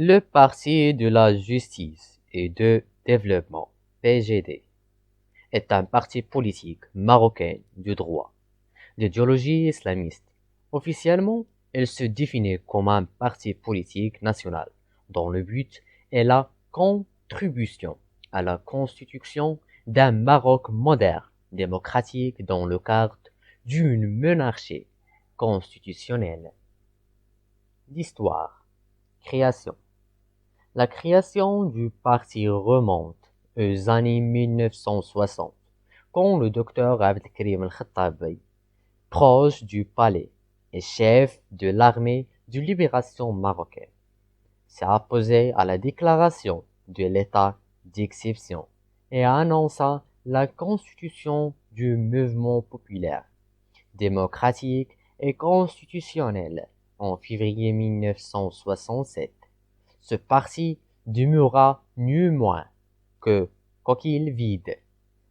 Le Parti de la justice et de développement, PJD, est un parti politique marocain du droit, d'idéologie islamiste. Officiellement, il se définit comme un parti politique national dont le but est la contribution à la constitution d'un Maroc moderne, démocratique dans le cadre d'une monarchie constitutionnelle. L'histoire. Création. La création du parti remonte aux années 1960, quand le docteur Abdelkrim El-Khattabi, proche du palais et chef de l'armée de libération marocaine, s'est opposé à la déclaration de l'état d'exception et annonça la constitution du mouvement populaire, démocratique et constitutionnel en février 1967. Ce parti demeura néanmoins que coquille vide,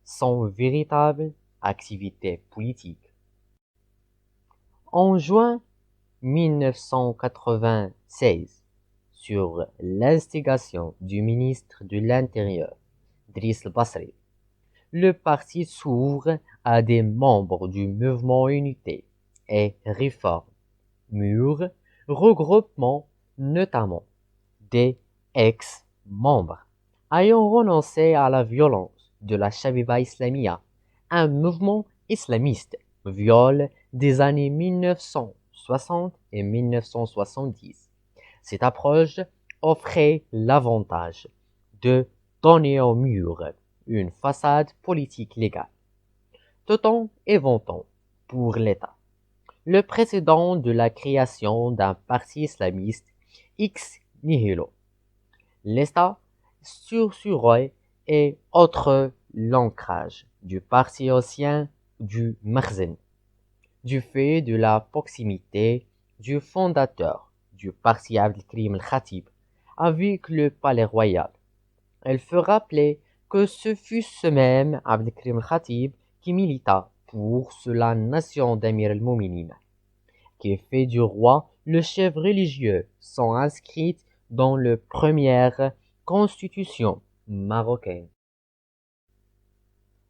sans véritable activité politique. En juin 1996, sur l'instigation du ministre de l'Intérieur, Driss El-Basri, le parti s'ouvre à des membres du mouvement Unité et Réforme, MUR, regroupement notamment des ex-membres ayant renoncé à la violence de la Chabiba Islamia, un mouvement islamiste viol des années 1960 et 1970. Cette approche offrait l'avantage de donner au mur une façade politique légale, tout en éventant pour l'État le précédent de la création d'un parti islamiste ex nihilo. L'État censurait et autre l'ancrage du parti ancien du Makhzen, du fait de la proximité du fondateur du parti Abdelkrim El-Khatib avec le palais royal. Il faut rappeler que ce fut ce même Abdelkrim El-Khatib qui milita pour la nation d'Amir el-Mouminin, qui fait du roi le chef religieux, sont inscrites dans la première constitution marocaine.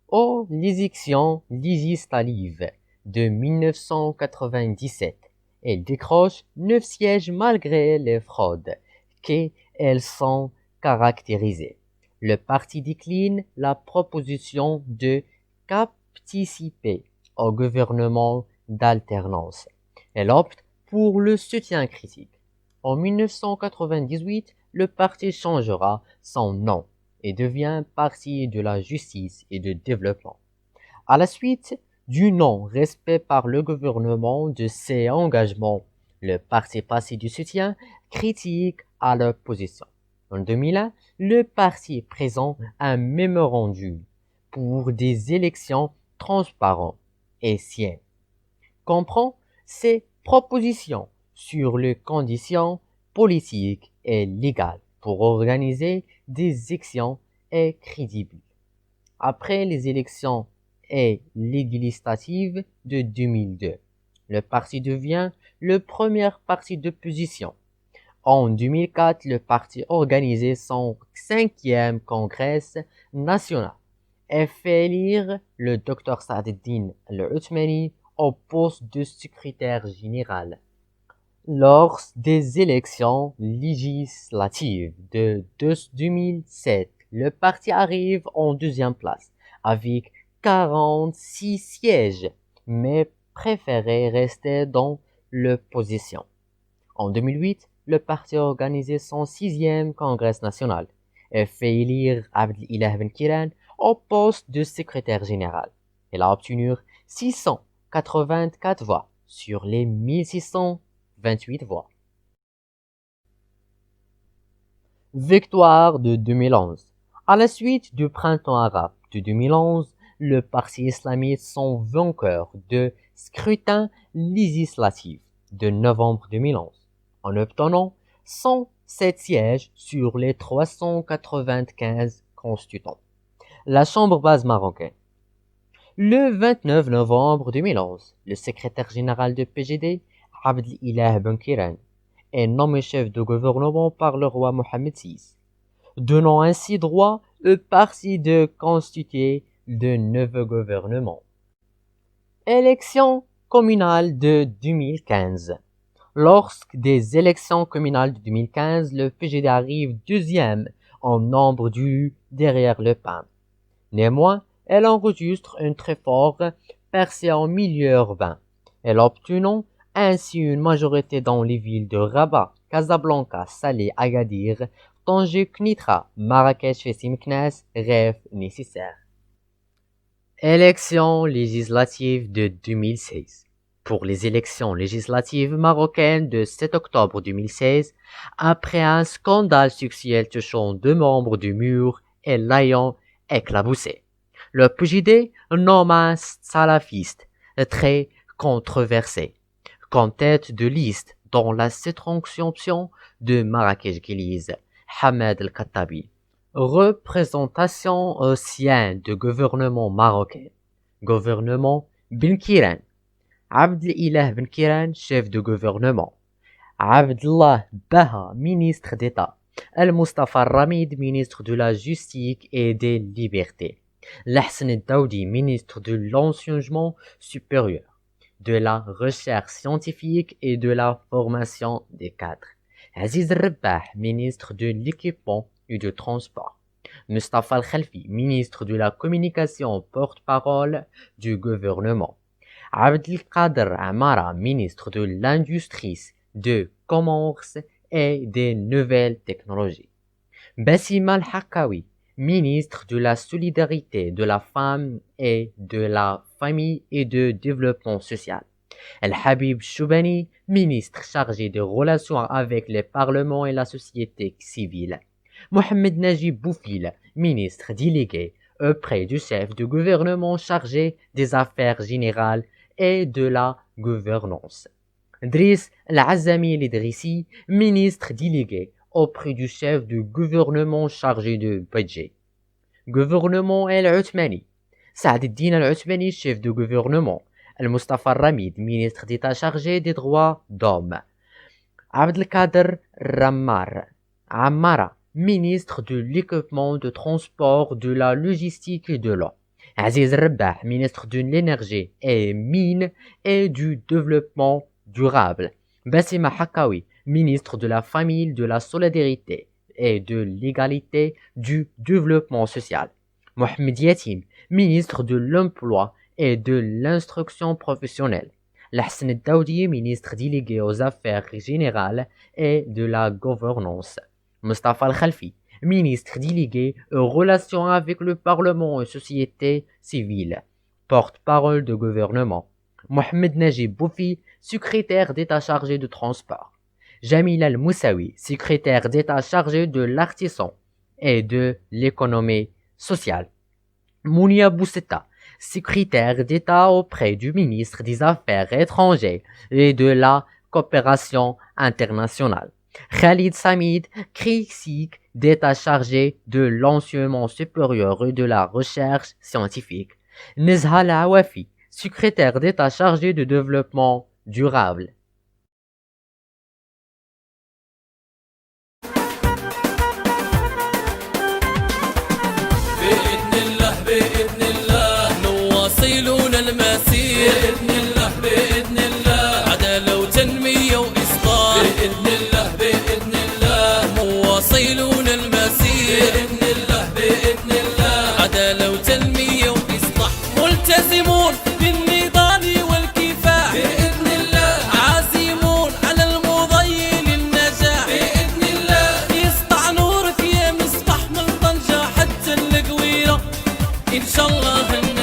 Aux élections législatives de 1997, elle décroche 9 sièges malgré les fraudes qu'elles sont caractérisées. Le parti décline la proposition de participer au gouvernement d'alternance. Elle opte pour le soutien critique. En 1998, le parti changera son nom et devient Parti de la justice et du développement. À la suite du non-respect par le gouvernement de ses engagements, le parti passe du soutien critique à l'opposition. En 2001, le parti présente un mémorandum pour des élections transparentes et saines. Comprend ses propositions sur les conditions politiques et légales pour organiser des élections et crédibles. Après les élections et législatives de 2002, le parti devient le premier parti d'opposition. En 2004, le parti organisait son 5e congrès national et fait élire le Dr Saad Al-Othmani au poste de secrétaire général. Lors des élections législatives de 2007, le parti arrive en deuxième place avec 46 sièges, mais préférait rester dans l'opposition. En 2008, le parti a organisé son 6e congrès national et fait élire Abdelilah Ben Kiran au poste de secrétaire général. Il a obtenu 684 voix sur les 1628 voix. Victoire de 2011. À la suite du printemps arabe de 2011, le parti islamiste sont vainqueurs de scrutin législatif de novembre 2011 en obtenant 107 sièges sur les 395 constituants. La Chambre basse marocaine. Le 29 novembre 2011, le secrétaire général de PJD, Abdelilah Ben Kiran, est nommé chef de gouvernement par le roi Mohammed VI, donnant ainsi droit au parti de constituer de nouveaux gouvernements. Élections communales de 2015. Lorsque des élections communales de 2015, le PJD arrive deuxième en nombre derrière le PAM. Néanmoins, elle enregistre une très forte percée en milieu urbain. Elle obtenant ainsi une majorité dans les villes de Rabat, Casablanca, Salé, Agadir, Tanger, Knitra, Marrakech, Fessim, Knes, rêve nécessaire. Élections législatives de 2016. Pour les élections législatives marocaines de 7 octobre 2016, après un scandale sexuel touchant 2 membres du mur et l'ayant éclaboussé, le PJD nomme un salafiste très controversé comme tête de liste dans la circonscription de Marrakech-Guilise, Hamed El-Khattabi. Représentation au sein du gouvernement marocain. Gouvernement Benkiran. Abdelilah Benkiran, chef de gouvernement. Abdallah Baha, ministre d'État. Al-Mustafa Ramid, ministre de la Justice et des Libertés. Lahsen Daoudi, ministre de l'Enseignement supérieur, de la Recherche scientifique et de la formation des cadres. Aziz Rabbah, ministre de l'Équipement et du Transport. Mustafa Al-Khalfi, ministre de la Communication, porte-parole du gouvernement. Abdelkader Amara, ministre de l'Industrie, du Commerce et des Nouvelles Technologies. Bassima Al-Hakawi, ministre de la Solidarité, de la Femme et de la Famille et du Développement social. El-Habib Choubani, ministre chargé des relations avec les parlements et la société civile. Mohamed Najib Boufil, ministre délégué auprès du chef de gouvernement chargé des affaires générales et de la gouvernance. Driss El-Azami El-Idrissi, ministre délégué auprès du chef du gouvernement chargé du budget. Gouvernement El-Othmani. Saad el-Din Al-Othmani, chef de gouvernement. Al-Mustafa Ramid, ministre d'État chargé des droits d'homme. Abdelkader Ammara, ministre de l'équipement, de transport, de la logistique et de l'eau. Aziz Rabbah, ministre de l'énergie et mines et du développement durable. Bassima Hakawi, ministre de la famille, de la solidarité et de l'égalité du développement social. Mohamed Yatim, ministre de l'emploi et de l'instruction professionnelle. Lahsen Daoudi, ministre délégué aux affaires générales et de la gouvernance. Mustafa Al-Khalfi, ministre délégué aux relations avec le Parlement et société civile, porte-parole du gouvernement. Mohamed Najib Boufi, secrétaire d'État chargé de transport. Jamil Al-Moussaoui, secrétaire d'État chargé de l'artisan et de l'économie sociale. Mounia Bousseta, secrétaire d'État auprès du ministre des Affaires étrangères et de la coopération internationale. Khalid Samid, critique d'État chargé de l'enseignement supérieur et de la recherche scientifique. Nezhal Awafi, secrétaire d'État chargé du développement durable. بإذن الله بإذن الله عدالة وتنمية وإصلاح بإذن الله بإذن الله مواصلون المسير بإذن الله بإذن الله عدالة وتنمية وإصلاح ملتزمون بالنضال والكفاح بإذن الله عازمون على المضي للنجاح بإذن الله يسطع نورك يا مصباح من طنجة حتى القويرة إن شاء الله النجاح.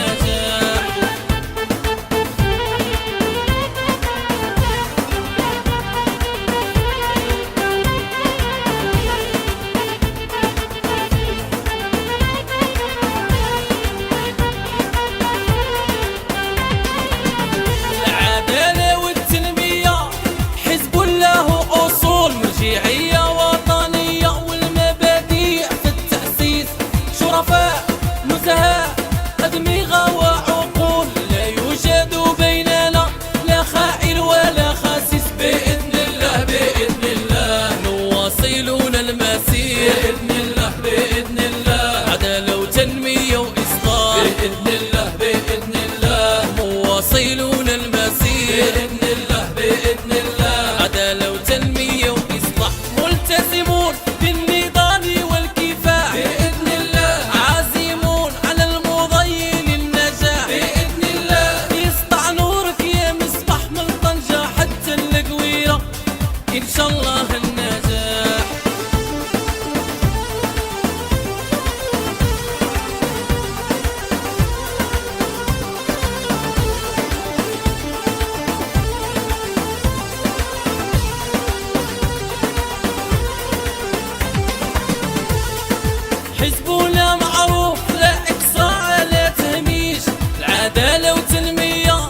عدالة وتنمية،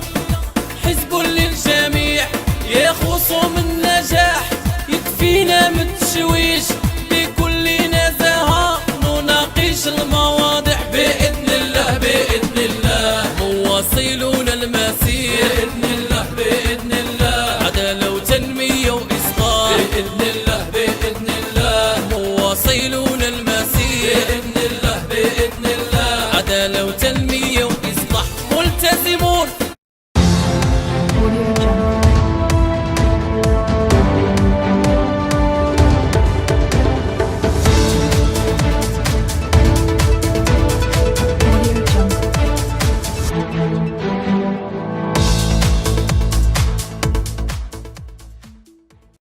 حزب للجميع يا خصوم النجاح، يكفينا من التشويش بكل نزاهة نناقش المواضيع بإذن الله بإذن الله، مواصلون المسير بإذن الله بإذن الله، عدالة وتنمية وإصلاح بإذن الله بإذن الله، مواصلون المسير بإذن الله بإذن الله، عدالة وتنمية وإصلاح، ملتزمون